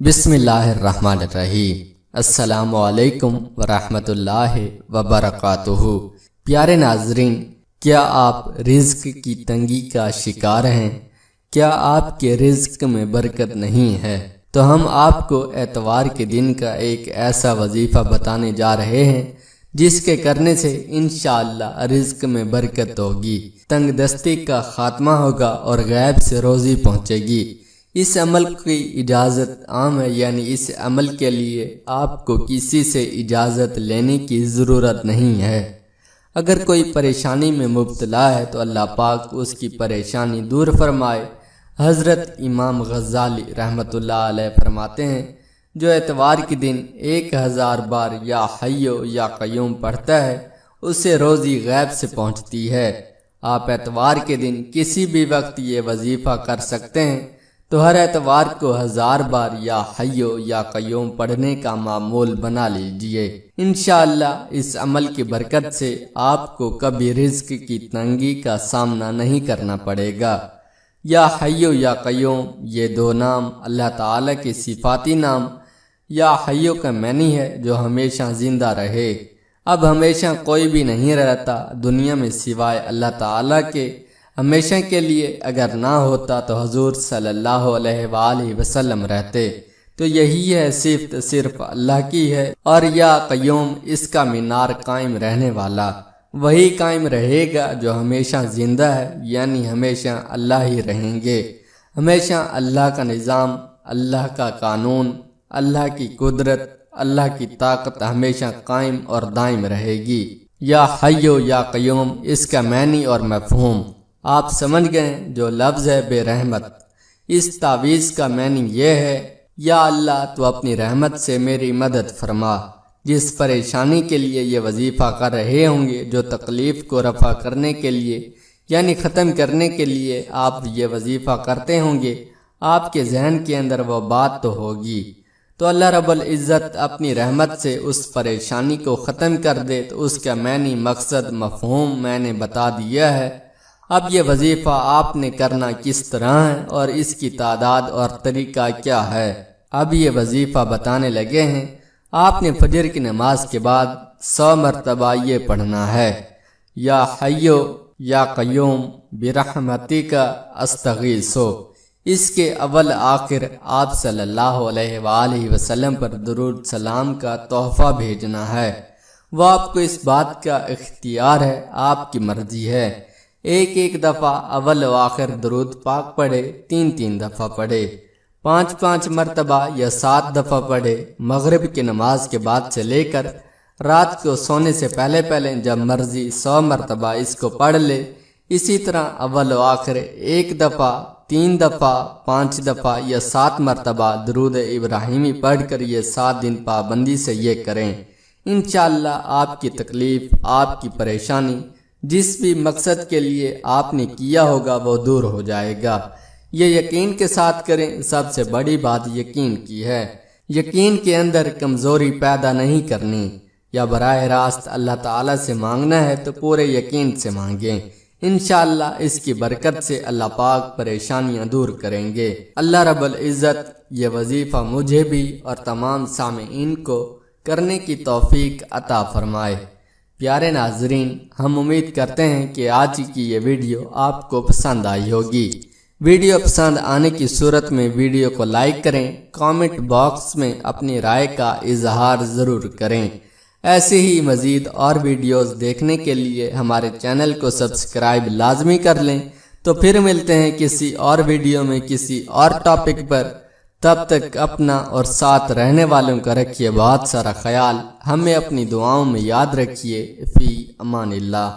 بسم اللہ الرحمن الرحیم۔ السلام علیکم ورحمۃ اللہ وبرکاتہ۔ پیارے ناظرین، کیا آپ رزق کی تنگی کا شکار ہیں؟ کیا آپ کے رزق میں برکت نہیں ہے؟ تو ہم آپ کو اتوار کے دن کا ایک ایسا وظیفہ بتانے جا رہے ہیں جس کے کرنے سے انشاءاللہ رزق میں برکت ہوگی، تنگ دستی کا خاتمہ ہوگا اور غیب سے روزی پہنچے گی۔ اس عمل کی اجازت عام ہے، یعنی اس عمل کے لیے آپ کو کسی سے اجازت لینے کی ضرورت نہیں ہے۔ اگر کوئی پریشانی میں مبتلا ہے تو اللہ پاک اس کی پریشانی دور فرمائے۔ حضرت امام غزالی رحمۃ اللہ علیہ فرماتے ہیں، جو اتوار کے دن 1000 بار یا حیو یا قیوم پڑھتا ہے اسے روزی غیب سے پہنچتی ہے۔ آپ اتوار کے دن کسی بھی وقت یہ وظیفہ کر سکتے ہیں، تو ہر اتوار کو 1000 بار یا حیو یا قیوم پڑھنے کا معمول بنا لیجئے۔ انشاءاللہ اس عمل کی برکت سے آپ کو کبھی رزق کی تنگی کا سامنا نہیں کرنا پڑے گا۔ یا حیو یا قیوم، یہ دو نام اللہ تعالی کے صفاتی نام۔ یا حیو کا معنی ہے جو ہمیشہ زندہ رہے۔ اب ہمیشہ کوئی بھی نہیں رہتا دنیا میں سوائے اللہ تعالی کے، ہمیشہ کے لیے اگر نہ ہوتا تو حضور صلی اللہ علیہ وآلہ وسلم رہتے، تو یہی ہے صرف اللہ کی ہے۔ اور یا قیوم، اس کا مینار قائم رہنے والا، وہی قائم رہے گا جو ہمیشہ زندہ ہے، یعنی ہمیشہ اللہ ہی رہیں گے۔ ہمیشہ اللہ کا نظام، اللہ کا قانون، اللہ کی قدرت، اللہ کی طاقت ہمیشہ قائم اور دائم رہے گی۔ یا حیو یا قیوم، اس کا معنی اور مفہوم آپ سمجھ گئے۔ جو لفظ ہے بے رحمت، اس تعویذ کا معنی یہ ہے، یا اللہ تو اپنی رحمت سے میری مدد فرما۔ جس پریشانی کے لیے یہ وظیفہ کر رہے ہوں گے، جو تکلیف کو رفع کرنے کے لیے یعنی ختم کرنے کے لیے آپ یہ وظیفہ کرتے ہوں گے، آپ کے ذہن کے اندر وہ بات تو ہوگی، تو اللہ رب العزت اپنی رحمت سے اس پریشانی کو ختم کر دے۔ تو اس کا معنی، مقصد، مفہوم میں نے بتا دیا ہے۔ اب یہ وظیفہ آپ نے کرنا کس طرح ہے اور اس کی تعداد اور طریقہ کیا ہے، اب یہ وظیفہ بتانے لگے ہیں۔ آپ نے فجر کی نماز کے بعد 100 مرتبہ یہ پڑھنا ہے، یا حیو یا قیوم برحمتک استغیث۔ اس کے اول آخر آپ صلی اللہ علیہ وآلہ وسلم پر درود سلام کا تحفہ بھیجنا ہے۔ وہ آپ کو اس بات کا اختیار ہے، آپ کی مرضی ہے۔ ایک دفعہ اول و آخر درود پاک پڑھے، 3 دفعہ پڑھے، 5 مرتبہ یا 7 دفعہ پڑھے۔ مغرب کی نماز کے بعد سے لے کر رات کو سونے سے پہلے جب مرضی 100 مرتبہ اس کو پڑھ لے۔ اسی طرح اول و آخر 1 دفعہ، 3 دفعہ، 5 دفعہ یا 7 مرتبہ درود ابراہیمی پڑھ کر یہ 7 دن پابندی سے یہ کریں۔ انشاءاللہ آپ کی تکلیف، آپ کی پریشانی، جس بھی مقصد کے لیے آپ نے کیا ہوگا وہ دور ہو جائے گا۔ یہ یقین کے ساتھ کریں۔ سب سے بڑی بات یقین کی ہے۔ یقین کے اندر کمزوری پیدا نہیں کرنی۔ یا براہ راست اللہ تعالی سے مانگنا ہے تو پورے یقین سے مانگیں، انشاءاللہ اس کی برکت سے اللہ پاک پریشانیاں دور کریں گے۔ اللہ رب العزت یہ وظیفہ مجھے بھی اور تمام سامعین کو کرنے کی توفیق عطا فرمائے۔ پیارے ناظرین، ہم امید کرتے ہیں کہ آج کی یہ ویڈیو آپ کو پسند آئی ہوگی۔ ویڈیو پسند آنے کی صورت میں ویڈیو کو لائک کریں، کامنٹ باکس میں اپنی رائے کا اظہار ضرور کریں۔ ایسے ہی مزید اور ویڈیوز دیکھنے کے لیے ہمارے چینل کو سبسکرائب لازمی کر لیں۔ تو پھر ملتے ہیں کسی اور ویڈیو میں کسی اور ٹاپک پر۔ تب تک اپنا اور ساتھ رہنے والوں کا رکھیے بہت سارا خیال۔ ہمیں اپنی دعاؤں میں یاد رکھیے۔ فی امان اللہ۔